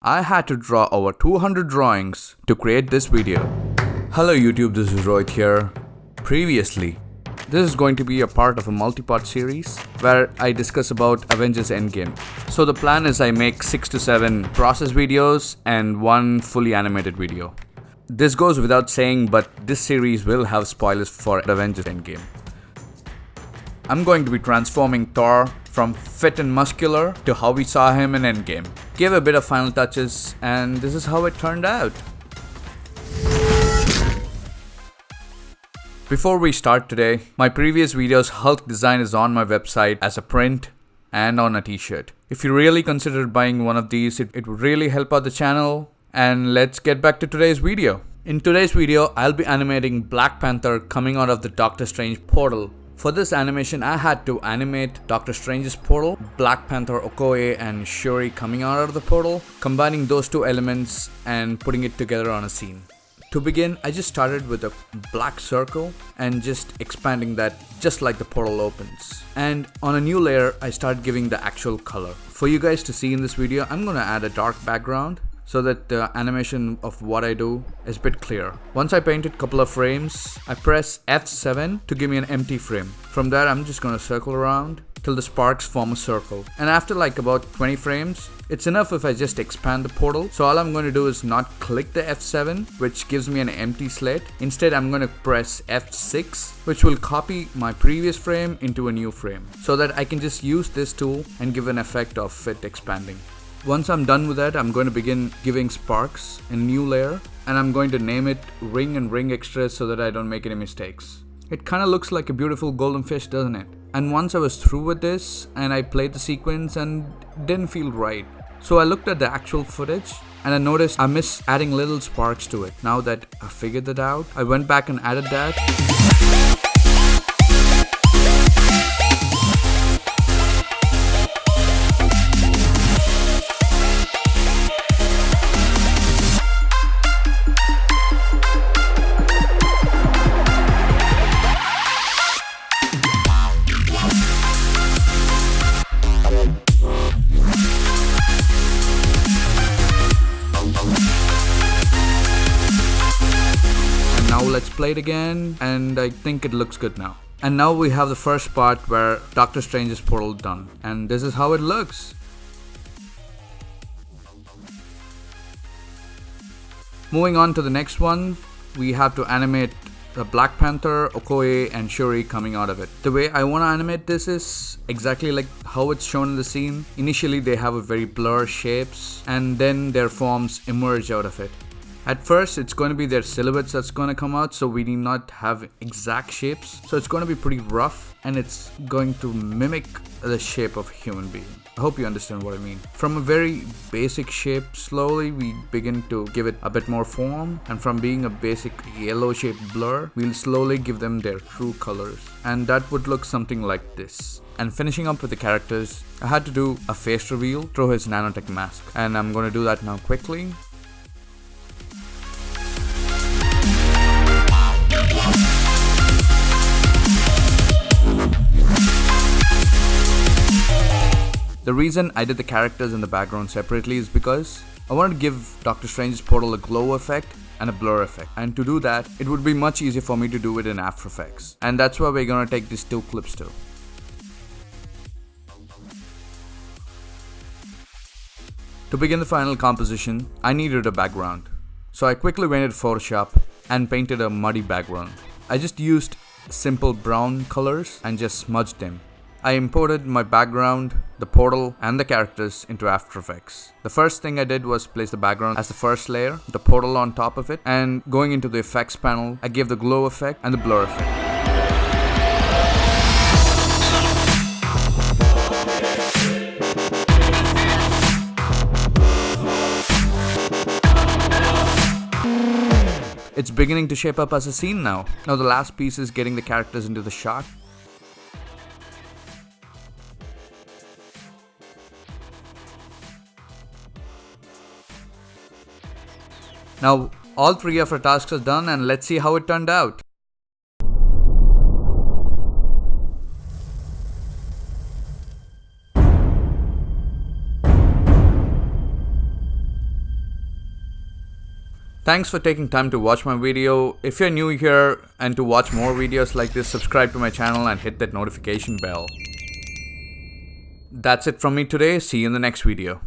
I had to draw over 200 drawings to create this video. Hello YouTube, this is Rohit here. Previously, this is going to be a part of a multi-part series where I discuss about Avengers Endgame. So the plan is I make 6 to 7 process videos and 1 fully animated video. This goes without saying, but this series will have spoilers for Avengers Endgame. I'm going to be transforming Thor from fit and muscular to how we saw him in Endgame. Gave a bit of final touches, and this is how it turned out. Before we start today, my previous video's Hulk design is on my website as a print and on a t-shirt. If you really considered buying one of these, it would really help out the channel. And let's get back to today's video. In today's video, I'll be animating Black Panther coming out of the Doctor Strange portal. For this animation, I had to animate Doctor Strange's portal, Black Panther Okoye and Shuri coming out of the portal, combining those two elements and putting it together on a scene. To begin, I just started with a black circle and just expanding that just like the portal opens. And on a new layer, I started giving the actual color. For you guys to see in this video, I'm gonna add a dark background so that the animation of what I do is a bit clear. Once I painted a couple of frames, I press F7 to give me an empty frame. From there, I'm just gonna circle around till the sparks form a circle. And after like about 20 frames, it's enough if I just expand the portal. So all I'm going to do is not click the F7, which gives me an empty slate. Instead, I'm going to press F6, which will copy my previous frame into a new frame so that I can just use this tool and give an effect of it expanding. Once I'm done with that, I'm going to begin giving sparks in a new layer, and I'm going to name it Ring and Ring Extras so that I don't make any mistakes. It kind of looks like a beautiful golden fish, doesn't it? And once I was through with this and I played the sequence and didn't feel right. So I looked at the actual footage and I noticed I missed adding little sparks to it. Now that I figured that out, I went back and added that. Now let's play it again, and I think it looks good now. And now we have the first part where Doctor Strange's portal done, and this is how it looks. Moving on to the next one, we have to animate the Black Panther, Okoye and Shuri coming out of it. The way I want to animate this is exactly like how it's shown in the scene. Initially they have a very blur shapes and then their forms emerge out of it. At first, it's going to be their silhouettes that's going to come out, so we need not have exact shapes. So it's going to be pretty rough, and it's going to mimic the shape of a human being. I hope you understand what I mean. From a very basic shape, slowly we begin to give it a bit more form. And from being a basic yellow shaped blur, we'll slowly give them their true colors. And that would look something like this. And finishing up with the characters, I had to do a face reveal through his nanotech mask. And I'm going to do that now quickly. The reason I did the characters and the background separately is because I wanted to give Doctor Strange's portal a glow effect and a blur effect. And to do that, it would be much easier for me to do it in After Effects. And that's why we're gonna take these two clips too. To begin the final composition, I needed a background. So I quickly went to Photoshop and painted a muddy background. I just used simple brown colors and just smudged them. I imported my background, the portal, and the characters into After Effects. The first thing I did was place the background as the first layer, the portal on top of it, and going into the effects panel, I gave the glow effect and the blur effect. It's beginning to shape up as a scene now. Now the last piece is getting the characters into the shot. Now, all 3 of our tasks are done, and let's see how it turned out. Thanks for taking time to watch my video. If you're new here and to watch more videos like this, subscribe to my channel and hit that notification bell. That's it from me today. See you in the next video.